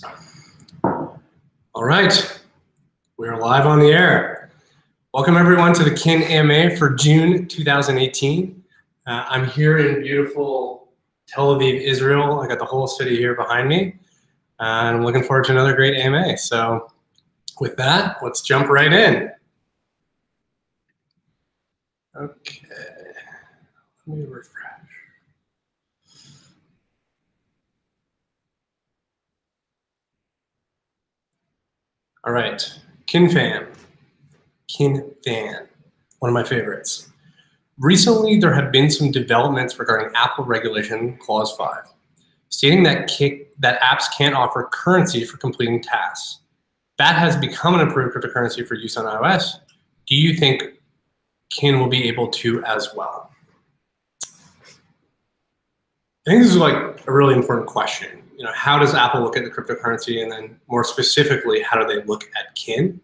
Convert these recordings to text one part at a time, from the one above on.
All right, we are live on the air. Welcome everyone to the Kin AMA for June 2018. I'm here in beautiful Tel Aviv, Israel. I got the whole city here behind me, and I'm looking forward to another great AMA. So with that, let's jump right in. Okay, let me refresh. All right, Kin Fan, one of my favorites. Recently, there have been some developments regarding Apple regulation Clause 5, stating that apps can't offer currency for completing tasks. That has become an approved cryptocurrency for use on iOS. Do you think Kin will be able to as well? I think this is like a really important question. You know, how does Apple look at the cryptocurrency, and then more specifically, how do they look at Kin?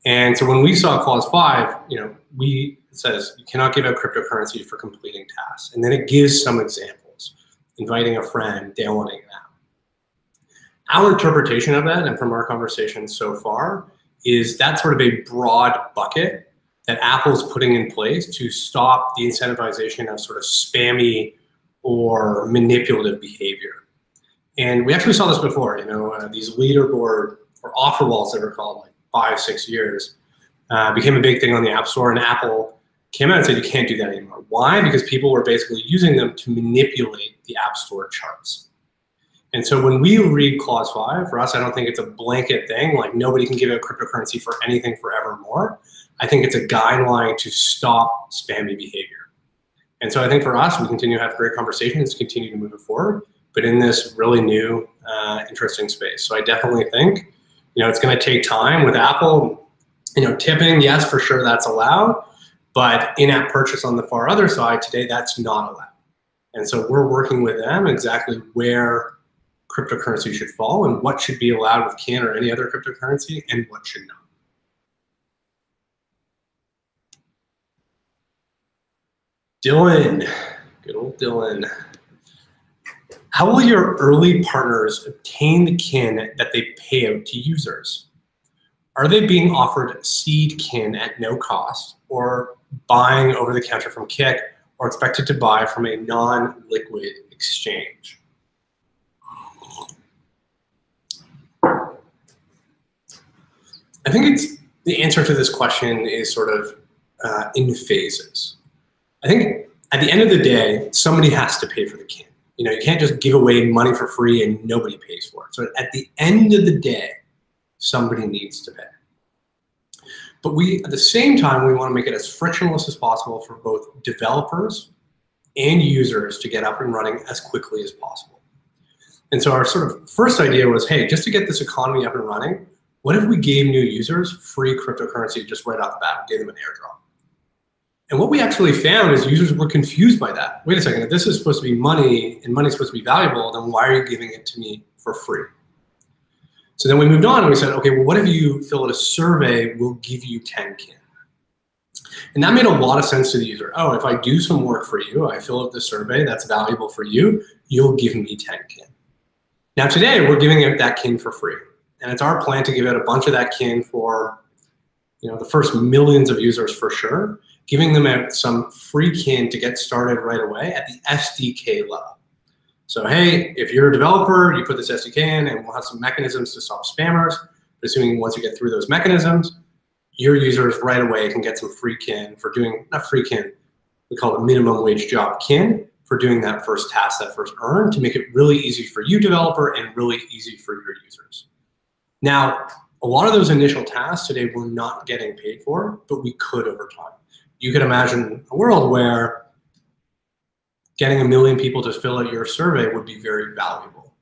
And so when we saw Clause 5, it says you cannot give out cryptocurrency for completing tasks. And then it gives some examples, inviting a friend, downloading an app. Our interpretation of that, and from our conversation so far, is that sort of a broad bucket that Apple's putting in place to stop the incentivization of sort of spammy or manipulative behavior. And we actually saw this before, these leaderboard or offer walls that were called like 5-6 years became a big thing on the App Store, and Apple came out and said you can't do that anymore. Why? Because people were basically using them to manipulate the App Store charts. And so when we read Clause 5, for us, I don't think it's a blanket thing, like nobody can give out cryptocurrency for anything forevermore. I think it's a guideline to stop spammy behavior. And so I think for us, we continue to have great conversations, continue to move it forward, but in this really new, interesting space. So I definitely think, it's going to take time with Apple. Tipping, yes, for sure, that's allowed, but in-app purchase on the far other side today, that's not allowed. And so we're working with them exactly where cryptocurrency should fall and what should be allowed with Kin or any other cryptocurrency and what should not. Dylan, good old Dylan. How will your early partners obtain the Kin that they pay out to users? Are they being offered seed Kin at no cost, or buying over the counter from Kik, or expected to buy from a non-liquid exchange? I think the answer to this question is sort of in phases. I think at the end of the day, somebody has to pay for the Kin. You can't just give away money for free and nobody pays for it. So at the end of the day, somebody needs to pay. But at the same time, we want to make it as frictionless as possible for both developers and users to get up and running as quickly as possible. And so our sort of first idea was, hey, just to get this economy up and running, what if we gave new users free cryptocurrency just right off the bat, gave them an airdrop? And what we actually found is users were confused by that. Wait a second, if this is supposed to be money and money is supposed to be valuable, then why are you giving it to me for free? So then we moved on and we said, okay, well, what if you fill out a survey, we'll give you 10 Kin. And that made a lot of sense to the user. Oh, if I do some work for you, I fill out the survey, that's valuable for you, you'll give me 10 Kin. Now today, we're giving out that Kin for free. And it's our plan to give out a bunch of that Kin for the first millions of users for sure, giving them out some free Kin to get started right away at the SDK level. So hey, if you're a developer, you put this SDK in and we'll have some mechanisms to stop spammers. But assuming once you get through those mechanisms, your users right away can get some free Kin for doing, not free Kin, we call it minimum wage job Kin, for doing that first task, that first earn, to make it really easy for you, developer, and really easy for your users. Now, a lot of those initial tasks today we're not getting paid for, but we could over time. You could imagine a world where getting 1 million people to fill out your survey would be very valuable.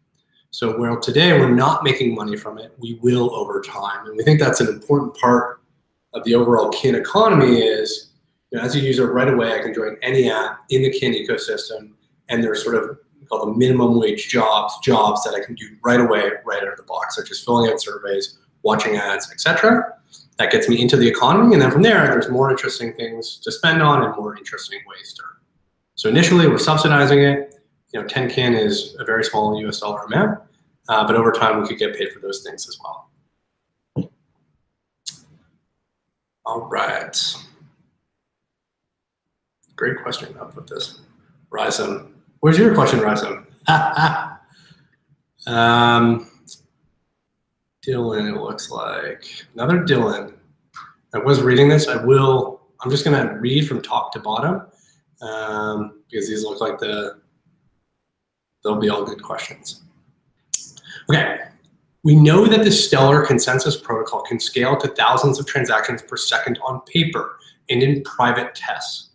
So where today we're not making money from it, we will over time. And we think that's an important part of the overall Kin economy is, as a user right away, I can join any app in the Kin ecosystem, and there's sort of called the minimum wage jobs that I can do right away, right out of the box, such as filling out surveys, watching ads, etc. That gets me into the economy, and then from there, there's more interesting things to spend on and more interesting ways to earn. So initially, we're subsidizing it. 10 Kin is a very small US dollar amount, but over time we could get paid for those things as well. All right. Great question. I'll put this. Rysam. Where's your question, Rysam? Dylan, it looks like. Another Dylan. I was reading this. I'm just going to read from top to bottom because these look like they'll be all good questions. Okay. We know that the Stellar consensus protocol can scale to thousands of transactions per second on paper and in private tests.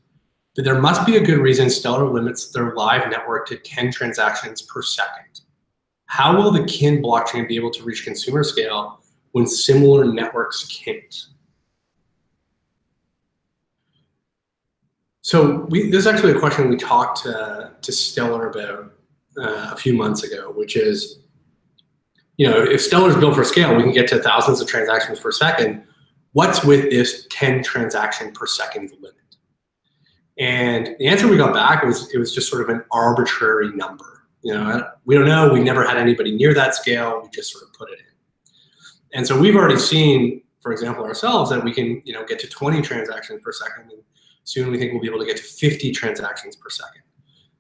But there must be a good reason Stellar limits their live network to 10 transactions per second. How will the Kin blockchain be able to reach consumer scale when similar networks can't? So this is actually a question we talked to Stellar about a few months ago, which is, if Stellar's built for scale, we can get to thousands of transactions per second. What's with this 10 transaction per second limit? And the answer we got back was it was just sort of an arbitrary number. We don't know. We never had anybody near that scale. We just sort of put it in. And so we've already seen, for example, ourselves that we can get to 20 transactions per second. And soon we think we'll be able to get to 50 transactions per second.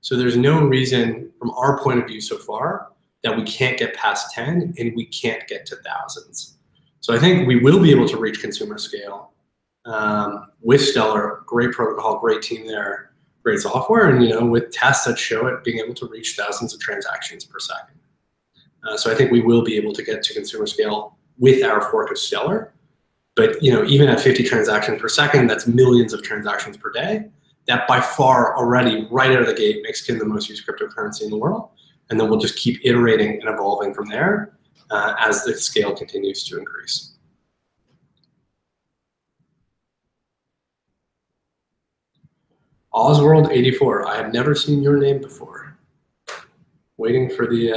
So there's no reason from our point of view so far that we can't get past 10 and we can't get to thousands. So I think we will be able to reach consumer scale with Stellar. Great protocol, great team there, great software, and with tests that show it being able to reach thousands of transactions per second. So I think we will be able to get to consumer scale with our fork of Stellar. But even at 50 transactions per second, that's millions of transactions per day. That by far already, right out of the gate, makes Kin the most used cryptocurrency in the world. And then we'll just keep iterating and evolving from there as the scale continues to increase. Osworld84, I have never seen your name before. Waiting for the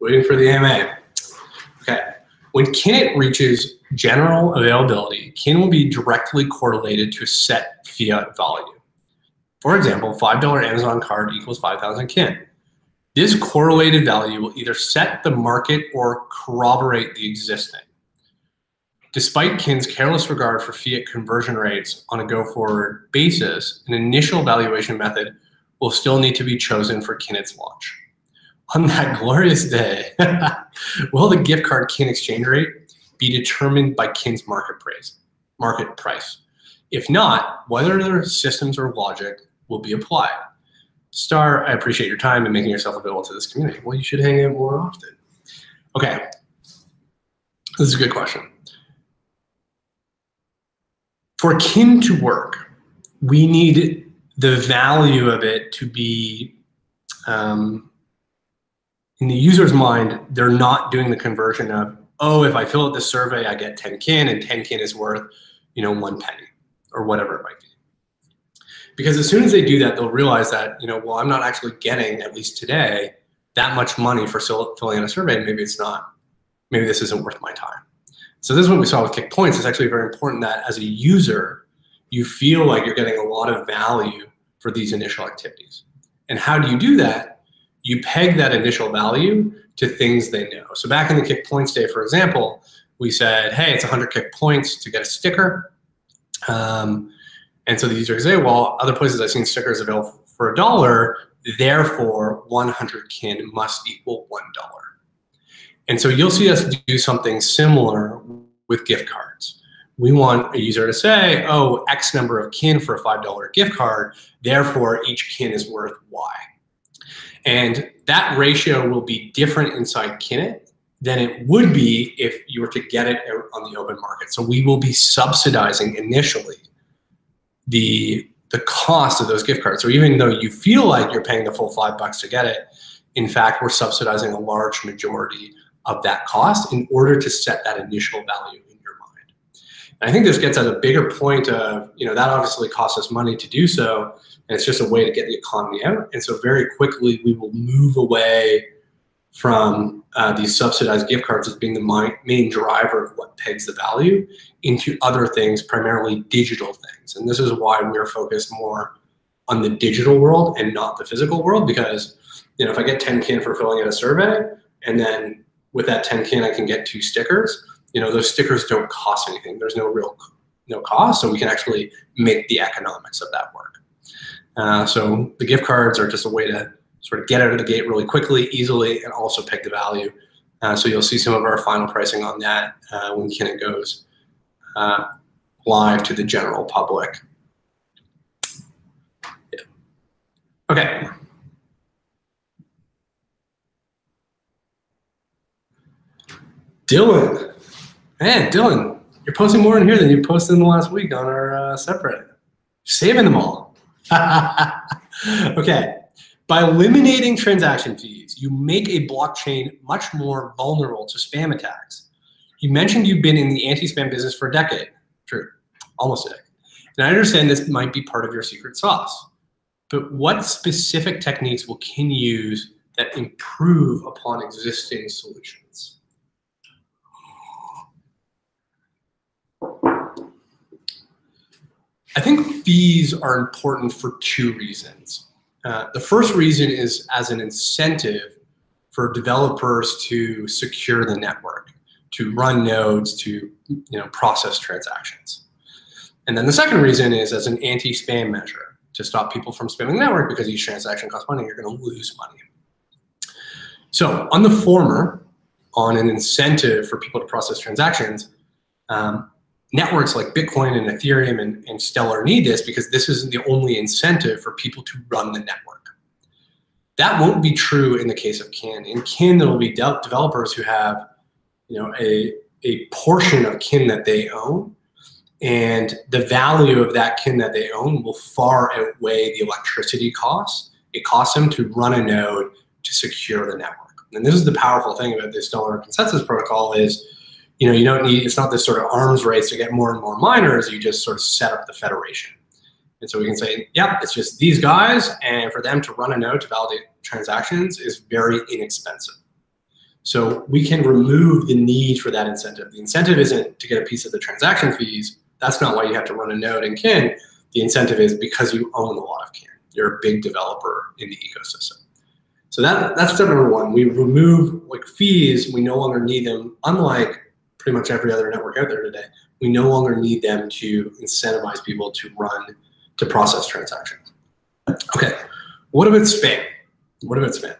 AMA. Okay, when Kin reaches general availability, Kin will be directly correlated to a set fiat value. For example, $5 Amazon card equals 5,000 Kin. This correlated value will either set the market or corroborate the existing. Despite Kin's careless regard for fiat conversion rates on a go-forward basis, an initial valuation method will still need to be chosen for Kin's launch. On that glorious day, will the gift card Kin exchange rate be determined by Kin's market price? If not, what other systems or logic will be applied? Star, I appreciate your time and making yourself available to this community. Well, you should hang out more often. Okay, this is a good question. For Kin to work, we need the value of it to be, in the user's mind, they're not doing the conversion of, oh, if I fill out this survey, I get 10 Kin, and 10 Kin is worth, 1 penny, or whatever it might be. Because as soon as they do that, they'll realize that, well, I'm not actually getting, at least today, that much money for filling out a survey. Maybe it's not, maybe this isn't worth my time. So this is what we saw with Kik Points. It's actually very important that as a user, you feel like you're getting a lot of value for these initial activities. And how do you do that? You peg that initial value to things they know. So back in the Kik Points day, for example, we said, hey, it's 100 Kik Points to get a sticker. And so the user can say, well, other places I've seen stickers available for $1, therefore 100 Kin must equal $1. And so you'll see us do something similar with gift cards. We want a user to say, oh, X number of Kin for a $5 gift card, therefore each Kin is worth Y. And that ratio will be different inside Kinit than it would be if you were to get it out on the open market. So we will be subsidizing initially the cost of those gift cards. So even though you feel like you're paying the full $5 to get it, in fact, we're subsidizing a large majority of that cost in order to set that initial value in your mind. And I think this gets at a bigger point of, that obviously costs us money to do so, and it's just a way to get the economy out. And so very quickly, we will move away from these subsidized gift cards as being the main driver of what pegs the value into other things, primarily digital things. And this is why we're focused more on the digital world and not the physical world, because if I get 10 Kin for filling out a survey and then with that 10 kin, I can get 2 stickers. Those stickers don't cost anything. There's no cost, so we can actually make the economics of that work. So the gift cards are just a way to sort of get out of the gate really quickly, easily, and also pick the value. So you'll see some of our final pricing on that when Kin goes live to the general public. Yeah. Okay. Dylan. Man, Dylan, you're posting more in here than you posted in the last week on our subreddit. Saving them all. Okay. By eliminating transaction fees, you make a blockchain much more vulnerable to spam attacks. You mentioned you've been in the anti-spam business for a decade. True, almost a decade. And I understand this might be part of your secret sauce, but what specific techniques will Kin use that improve upon existing solutions? I think fees are important for 2 reasons. The first reason is as an incentive for developers to secure the network, to run nodes, to process transactions. And then the second reason is as an anti-spam measure, to stop people from spamming the network, because each transaction costs money, you're going to lose money. So on the former, on an incentive for people to process transactions, networks like Bitcoin and Ethereum and Stellar need this, because this isn't the only incentive for people to run the network. That won't be true in the case of Kin. In Kin, there will be developers who have a portion of Kin that they own, and the value of that Kin that they own will far outweigh the electricity costs it costs them to run a node to secure the network. And this is the powerful thing about the Stellar consensus protocol is, you don't need, it's not this sort of arms race to get more and more miners, you just sort of set up the federation. And so we can say, yep, it's just these guys, and for them to run a node to validate transactions is very inexpensive. So we can remove the need for that incentive. The incentive isn't to get a piece of the transaction fees. That's not why you have to run a node in Kin. The incentive is because you own a lot of Kin. You're a big developer in the ecosystem. So that's step number 1. We remove fees. We no longer need them, unlike pretty much every other network out there today. We no longer need them to incentivize people to process transactions. Okay, what about spam? What about spam?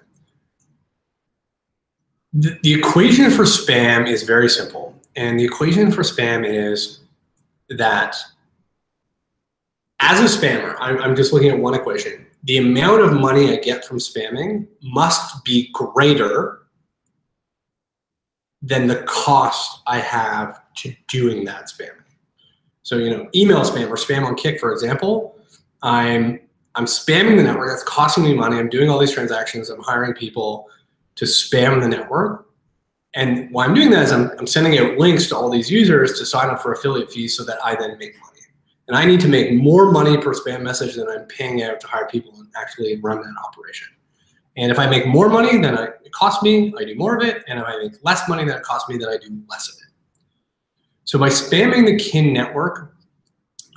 The equation for spam is very simple. And the equation for spam is that as a spammer, I'm just looking at one equation. The amount of money I get from spamming must be greater than the cost I have to doing that spamming. So, email spam or spam on Kik, for example, I'm spamming the network. That's costing me money. I'm doing all these transactions. I'm hiring people to spam the network. And why I'm doing that is I'm sending out links to all these users to sign up for affiliate fees so that I then make money. And I need to make more money per spam message than I'm paying out to hire people and actually run that operation. And if I make more money than it costs me, I do more of it. And if I make less money than it costs me, then I do less of it. So by spamming the Kin network,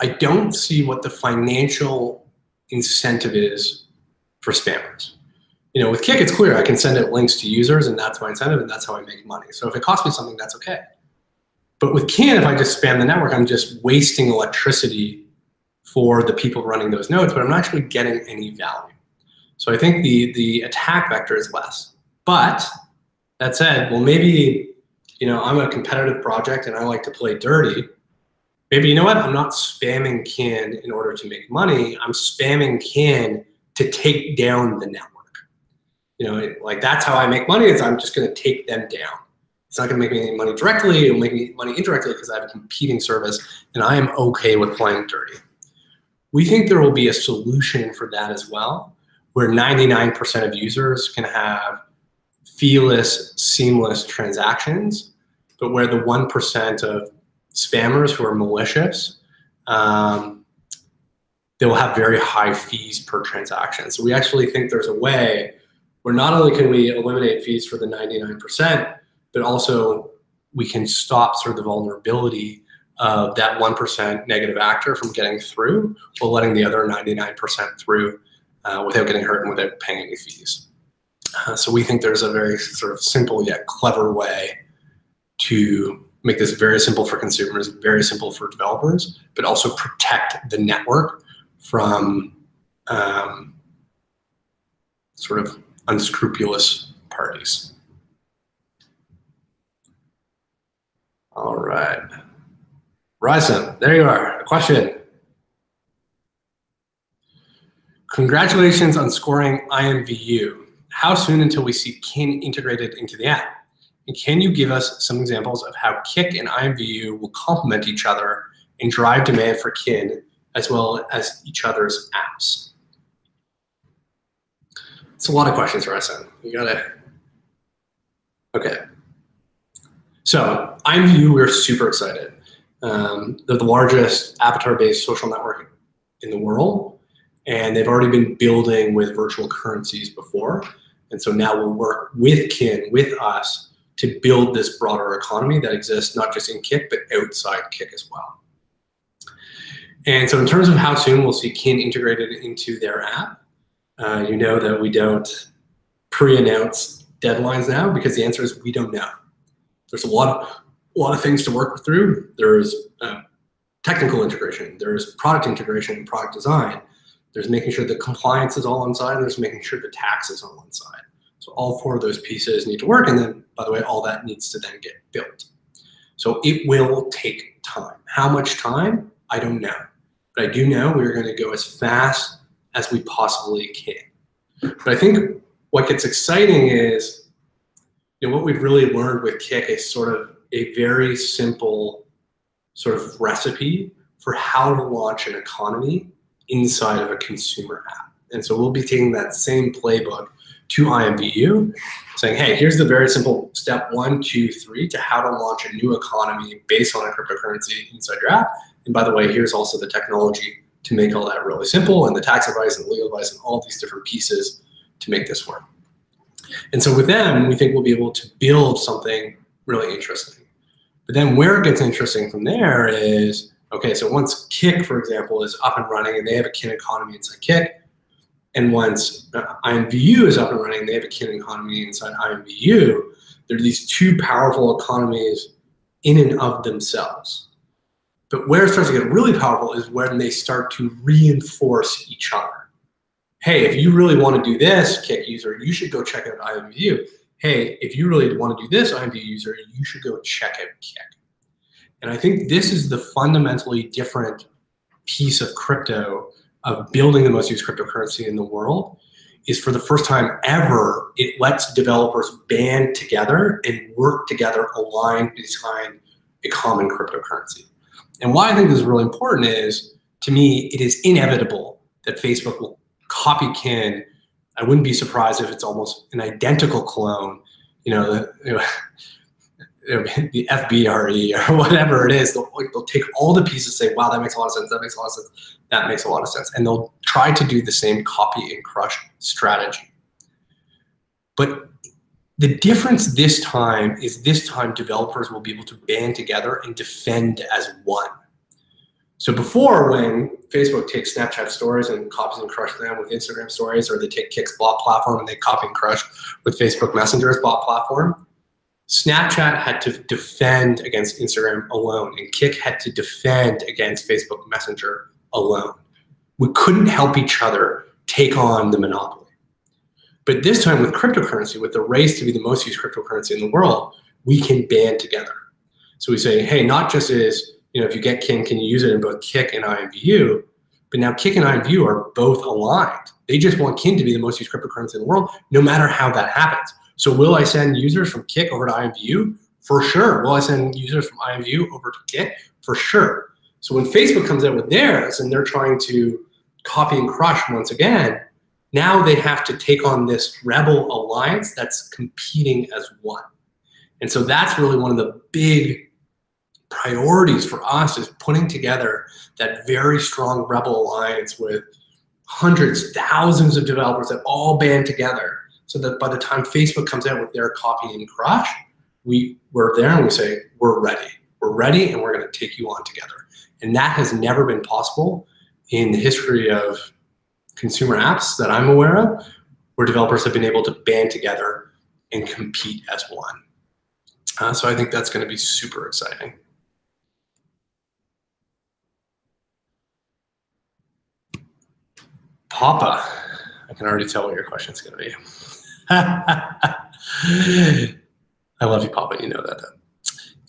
I don't see what the financial incentive is for spammers. With Kik, it's clear. I can send out links to users, and that's my incentive, and that's how I make money. So if it costs me something, that's okay. But with Kin, if I just spam the network, I'm just wasting electricity for the people running those nodes, but I'm not actually getting any value. So I think the attack vector is less. But that said, well, maybe, I'm a competitive project and I like to play dirty. Maybe, you know what? I'm not spamming Kin in order to make money. I'm spamming Kin to take down the network. That's how I make money, is I'm just going to take them down. It's not going to make me any money directly. It'll make me money indirectly because I have a competing service, and I am okay with playing dirty. We think there will be a solution for that as well, where 99% of users can have feeless, seamless transactions, but where the 1% of spammers who are malicious, they will have very high fees per transaction. So we actually think there's a way where not only can we eliminate fees for the 99%, but also we can stop sort of the vulnerability of that 1% negative actor from getting through, while letting the other 99% through without getting hurt and without paying any fees. So we think there's a very sort of simple yet clever way to make this very simple for consumers, very simple for developers, but also protect the network from sort of unscrupulous parties. All right. Ryson, there you are. A question. Congratulations on scoring IMVU. How soon until we see Kin integrated into the app? And can you give us some examples of how Kik and IMVU will complement each other and drive demand for Kin as well as each other's apps? It's a lot of questions, Ryson. You got it. Okay. So IMVU, we're super excited. They're the largest avatar-based social network in the world, and they've already been building with virtual currencies before. And so now we'll work with Kin, with us, to build this broader economy that exists not just in Kik, but outside Kik as well. And so in terms of how soon we'll see Kin integrated into their app, you know that we don't pre-announce deadlines now because the answer is we don't know. There's a lot of things to work through. There's technical integration, there's product integration and product design, there's making sure the compliance is all on side, and there's making sure the tax is all on side. So all 4 of those pieces need to work, and then, by the way, all that needs to then get built. So it will take time. How much time? I don't know. But I do know we're going to go as fast as we possibly can. But I think what gets exciting is, what we've really learned with Kik is sort of a very simple sort of recipe for how to launch an economy inside of a consumer app. And so we'll be taking that same playbook to IMVU, saying, hey, here's the very simple step 1, 2, 3 to how to launch a new economy based on a cryptocurrency inside your app. And by the way, here's also the technology to make all that really simple, and the tax advice and the legal advice and all these different pieces to make this work. And so with them, we think we'll be able to build something really interesting. But then where it gets interesting from there is, okay, so once Kik, for example, is up and running and they have a Kin economy inside Kik, and once IMVU is up and running, they have a Kin economy inside IMVU, there are these 2 powerful economies in and of themselves. But where it starts to get really powerful is when they start to reinforce each other. Hey, if you really want to do this, Kik user, you should go check out IMVU. Hey, if you really want to do this, IMVU user, you should go check out Kik. And I think this is the fundamentally different piece of crypto, of building the most used cryptocurrency in the world, is for the first time ever, it lets developers band together and work together aligned behind a common cryptocurrency. And why I think this is really important is, to me, it is inevitable that Facebook will copy Kin. I wouldn't be surprised if it's almost an identical clone, the FBRE or whatever it is. They'll take all the pieces, say, wow, that makes a lot of sense, that makes a lot of sense, that makes a lot of sense. And they'll try to do the same copy and crush strategy. But the difference this time is developers will be able to band together and defend as one. So before, when Facebook takes Snapchat stories and copies and crush them with Instagram stories, or they take Kik's bot platform and they copy and crush with Facebook Messenger's bot platform, Snapchat had to defend against Instagram alone, and Kik had to defend against Facebook Messenger alone. We couldn't help each other take on the monopoly. But this time with cryptocurrency, with the race to be the most used cryptocurrency in the world, we can band together. So we say, hey, not just is, if you get Kin, can you use it in both Kik and IMVU? But now Kik and IMVU are both aligned. They just want Kin to be the most used cryptocurrency in the world, no matter how that happens. So will I send users from Kik over to IMVU? For sure. Will I send users from IMVU over to Kik? For sure. So when Facebook comes out with theirs and they're trying to copy and crush once again, now they have to take on this rebel alliance that's competing as one. And so that's really one of the big priorities for us, is putting together that very strong rebel alliance with hundreds, thousands of developers that all band together, so that by the time Facebook comes out with their copy and crush, we're there and we say, we're ready and we're going to take you on together. And that has never been possible in the history of consumer apps that I'm aware of, where developers have been able to band together and compete as one. So I think that's going to be super exciting. Papa, I can already tell what your question is going to be. I love you, Papa. You know that.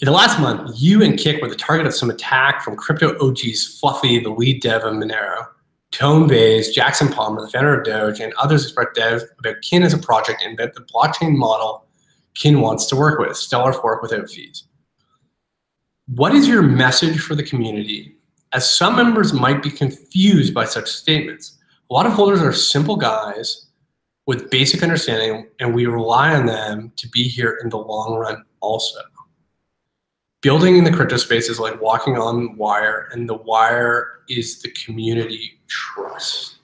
In the last month, you and Kik were the target of some attack from crypto OGs Fluffy, the lead dev of Monero, Tone Bays, Jackson Palmer, the founder of Doge, and others expressed dev about Kin as a project and about the blockchain model Kin wants to work with, stellar fork without fees. What is your message for the community, as some members might be confused by such statements? A lot of holders are simple guys with basic understanding, and we rely on them to be here in the long run also. Building in the crypto space is like walking on wire, and the wire is the community trust.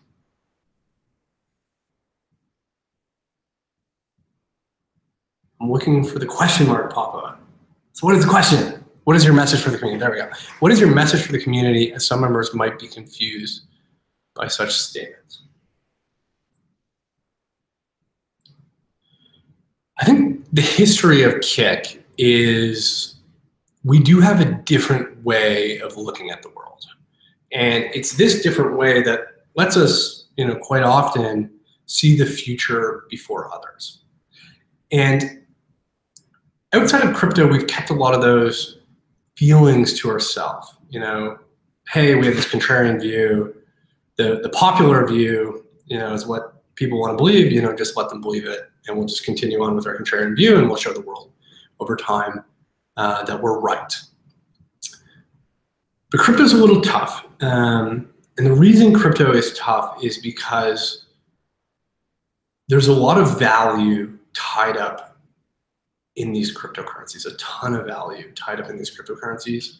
I'm looking for the question mark, Papa. So what is the question? What is your message for the community? There we go. What is your message for the community, as some members might be confused by such statements? I think the history of Kik is we do have a different way of looking at the world. And it's this different way that lets us, quite often see the future before others. And outside of crypto, we've kept a lot of those feelings to ourselves. Hey, we have this contrarian view. The popular view, is what people want to believe. Just let them believe it, and we'll just continue on with our contrarian view, and we'll show the world over time that we're right. But crypto is a little tough, and the reason crypto is tough is because there's a lot of value tied up in these cryptocurrencies, a ton of value tied up in these cryptocurrencies.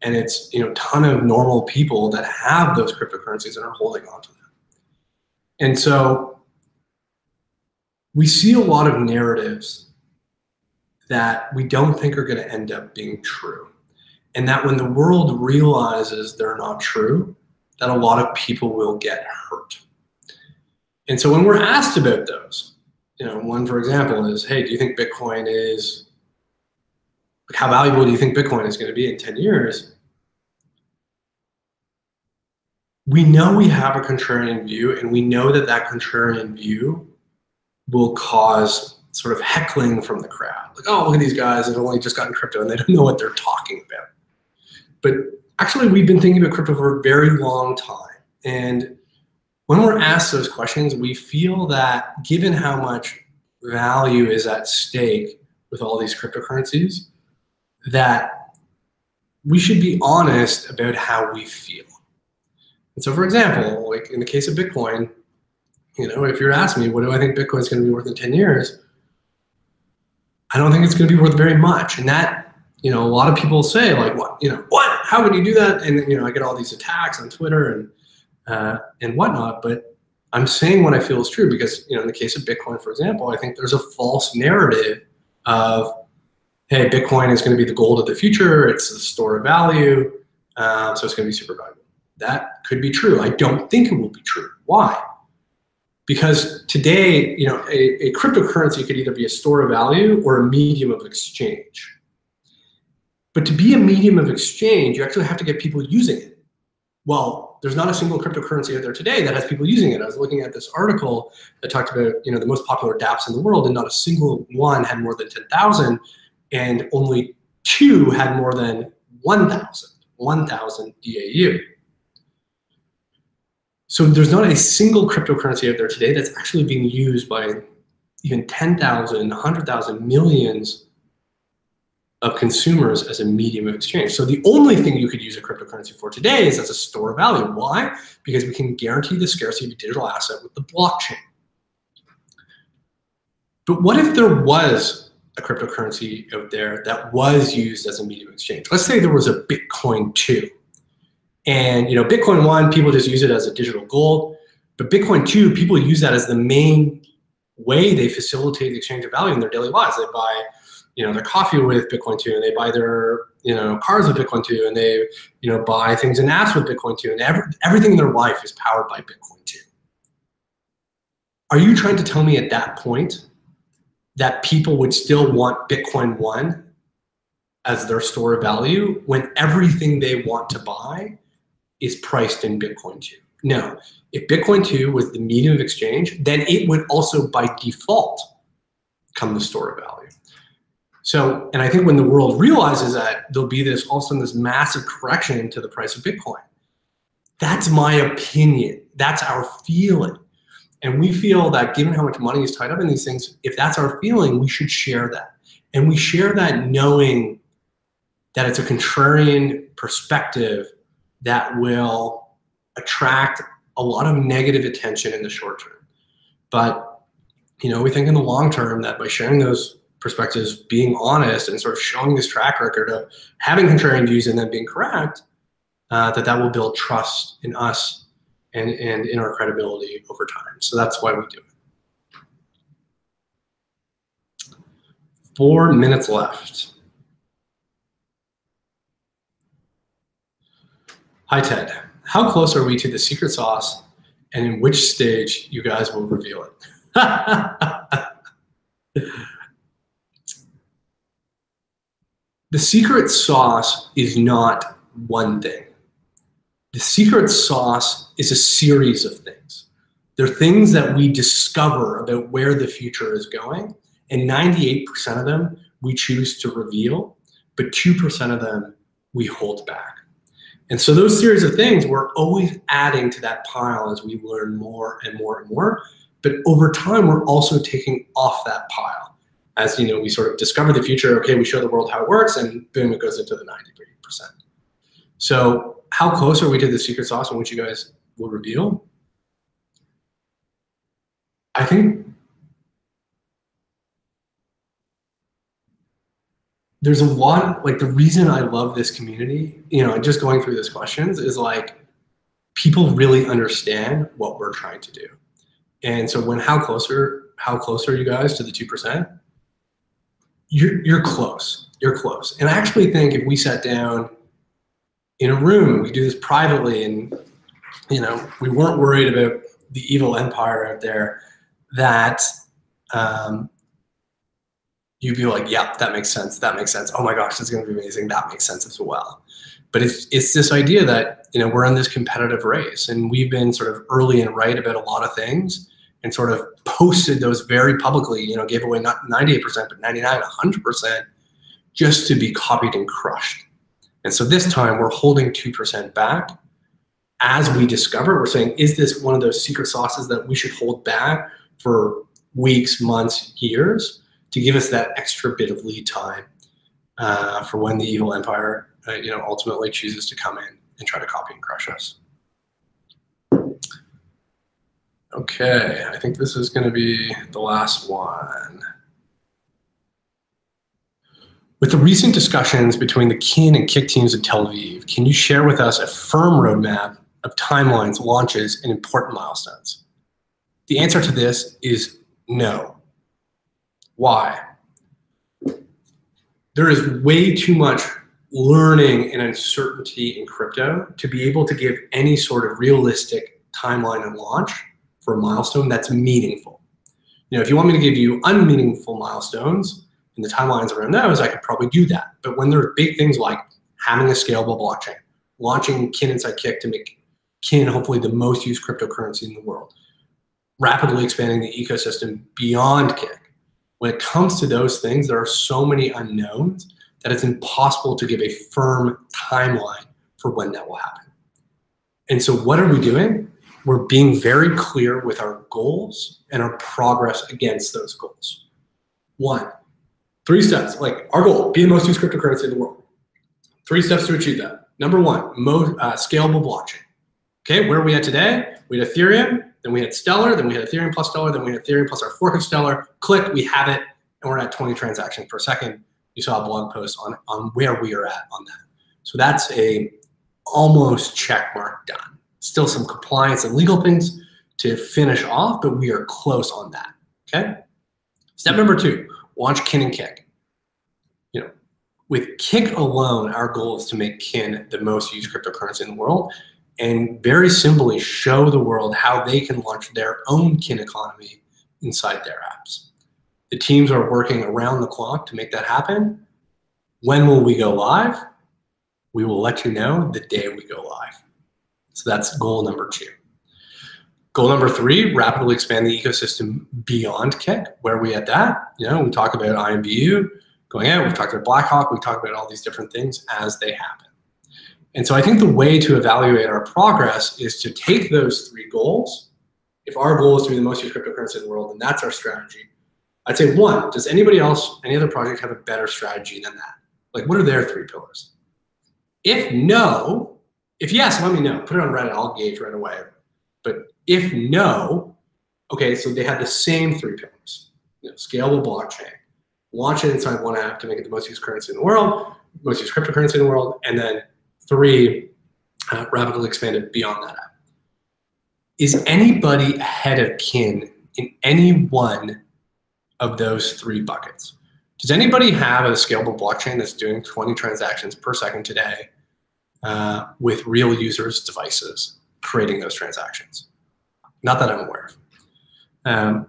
And it's, a ton of normal people that have those cryptocurrencies and are holding on to them. And so we see a lot of narratives that we don't think are going to end up being true. And that when the world realizes they're not true, that a lot of people will get hurt. And so when we're asked about those, one, for example, is, hey, do you think Bitcoin is, how valuable do you think Bitcoin is going to be in 10 years? We know we have a contrarian view, and we know that that contrarian view will cause sort of heckling from the crowd. Like, oh, look at these guys that have only just gotten crypto and they don't know what they're talking about. But actually, we've been thinking about crypto for a very long time. And when we're asked those questions, we feel that given how much value is at stake with all these cryptocurrencies, that we should be honest about how we feel. And so, for example, like in the case of Bitcoin, if you're asking me, what do I think Bitcoin is going to be worth in 10 years? I don't think it's going to be worth very much. And that, a lot of people say, like, what, how would you do that? And, I get all these attacks on Twitter and whatnot, but I'm saying what I feel is true because, in the case of Bitcoin, for example, I think there's a false narrative of, hey, Bitcoin is going to be the gold of the future. It's the store of value. So it's going to be super valuable. That could be true. I don't think it will be true. Why? Because today, a cryptocurrency could either be a store of value or a medium of exchange. But to be a medium of exchange, you actually have to get people using it. Well, there's not a single cryptocurrency out there today that has people using it. I was looking at this article that talked about, the most popular dApps in the world, and not a single one had more than 10,000, and only 2 had more than 1,000 DAU. So there's not a single cryptocurrency out there today that's actually being used by even 10,000, 100,000, millions of consumers as a medium of exchange. So the only thing you could use a cryptocurrency for today is as a store of value. Why? Because we can guarantee the scarcity of a digital asset with the blockchain. But what if there was a cryptocurrency out there that was used as a medium of exchange? Let's say there was a Bitcoin 2. And Bitcoin 1, people just use it as a digital gold. But Bitcoin 2, people use that as the main way they facilitate the exchange of value in their daily lives. They buy their coffee with Bitcoin 2, and they buy their cars with Bitcoin 2, and they buy things in apps with Bitcoin 2, and everything in their life is powered by Bitcoin 2. are you trying to tell me at that point that people would still want Bitcoin 1 as their store of value when everything they want to buy is priced in Bitcoin 2? No. If Bitcoin 2 was the medium of exchange, then it would also by default come the store of value. So, and I think when the world realizes that, there'll be this all of a sudden this massive correction into the price of Bitcoin. That's my opinion. That's our feeling. And we feel that given how much money is tied up in these things, if that's our feeling, we should share that. And we share that knowing that it's a contrarian perspective that will attract a lot of negative attention in the short term. But, we think in the long term that by sharing those perspectives, being honest and sort of showing this track record of having contrarian views and then being correct, that will build trust in us and in our credibility over time. So that's why we do it. 4 minutes left. Hi, Ted. How close are we to the secret sauce, and in which stage you guys will reveal it? The secret sauce is not one thing. The secret sauce is a series of things. They're things that we discover about where the future is going, and 98% of them we choose to reveal, but 2% of them we hold back. And so those series of things, we're always adding to that pile as we learn more and more and more. But over time, we're also taking off that pile. As we sort of discover the future, okay, we show the world how it works, and boom, it goes into the 93%. So how close are we to the secret sauce in which you guys will reveal? I think there's a lot, like the reason I love this community, just going through these questions is like, people really understand what we're trying to do. And so how close are you guys to the 2%? You're close. You're close. And I actually think if we sat down in a room, we do this privately, and we weren't worried about the evil empire out there, that you'd be like, yeah, that makes sense. That makes sense. Oh my gosh, that's going to be amazing. That makes sense as well. But it's this idea that we're in this competitive race, and we've been sort of early and right about a lot of things, and sort of posted those very publicly, gave away not 98%, but 99, 100%, just to be copied and crushed. And so this time we're holding 2% back. As we discover, we're saying, is this one of those secret sauces that we should hold back for weeks, months, years, to give us that extra bit of lead time for when the evil empire, ultimately chooses to come in and try to copy and crush us. Okay, I think this is going to be the last one. With the recent discussions between the Kin and Kik teams at Tel Aviv, can you share with us a firm roadmap of timelines, launches, and important milestones? The answer to this is no. Why? There is way too much learning and uncertainty in crypto to be able to give any sort of realistic timeline and launch for a milestone that's meaningful. If you want me to give you unmeaningful milestones and the timelines around those, I could probably do that. But when there are big things like having a scalable blockchain, launching Kin inside Kik to make Kin hopefully the most used cryptocurrency in the world, rapidly expanding the ecosystem beyond Kik, when it comes to those things, there are so many unknowns that it's impossible to give a firm timeline for when that will happen. And so what are we doing? We're being very clear with our goals and our progress against those goals. 1, 3 steps, like our goal, be the most used cryptocurrency in the world. 3 steps to achieve that. Number 1, scalable blockchain. Okay, where are we at today? We had Ethereum, then we had Stellar, then we had Ethereum plus Stellar, then we had Ethereum plus our fork of Stellar. Click, we have it, and we're at 20 transactions per second. You saw a blog post on where we are at on that. So that's a almost check mark done. Still some compliance and legal things to finish off, but we are close on that, okay? Step number 2, launch Kin and Kik. With Kik alone, our goal is to make Kin the most used cryptocurrency in the world, and very simply show the world how they can launch their own Kin economy inside their apps. The teams are working around the clock to make that happen. When will we go live? We will let you know the day we go live. So that's goal number 2. Goal number 3, rapidly expand the ecosystem beyond Kik. Where are we at that? We talk about IMBU going out. We've talked about Blackhawk. We've talked about all these different things as they happen. And so I think the way to evaluate our progress is to take those 3 goals. If our goal is to be the most used cryptocurrency in the world, then that's our strategy. I'd say 1, does anybody else, any other project have a better strategy than that? Like, what are their 3 pillars? If no, if yes, let me know. Put it on Reddit. I'll gauge right away. But if no, okay, so they have the same 3 pillars. Scalable blockchain, launch it inside one app to make it the most used currency in the world, most used cryptocurrency in the world, and then 3, rapidly expand it beyond that app. Is anybody ahead of Kin in any one of those 3 buckets? Does anybody have a scalable blockchain that's doing 20 transactions per second today with real users' devices creating those transactions? Not that I'm aware of.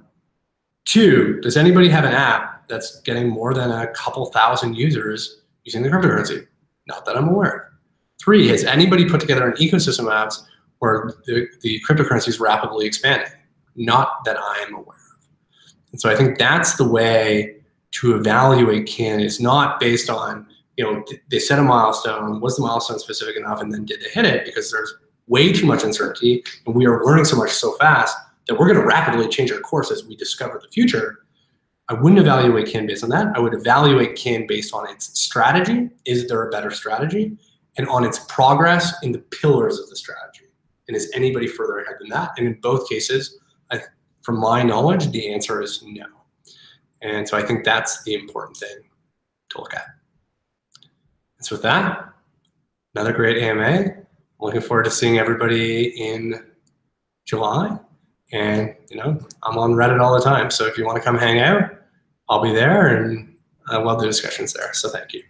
2, does anybody have an app that's getting more than a couple thousand users using the cryptocurrency? Not that I'm aware of. 3, has anybody put together an ecosystem of apps where the cryptocurrency is rapidly expanding? Not that I am aware of. And so I think that's the way to evaluate Kin. Is not based on, they set a milestone, was the milestone specific enough, and then did they hit it? Because there's way too much uncertainty, and we are learning so much so fast that we're going to rapidly change our course as we discover the future. I wouldn't evaluate Kin based on that. I would evaluate Kin based on its strategy. Is there a better strategy? And on its progress in the pillars of the strategy. And is anybody further ahead than that? And in both cases, from my knowledge, the answer is no. And so I think that's the important thing to look at. And so with that, another great AMA. I'm looking forward to seeing everybody in July. And I'm on Reddit all the time. So if you want to come hang out, I'll be there, and I love the discussions there. So thank you.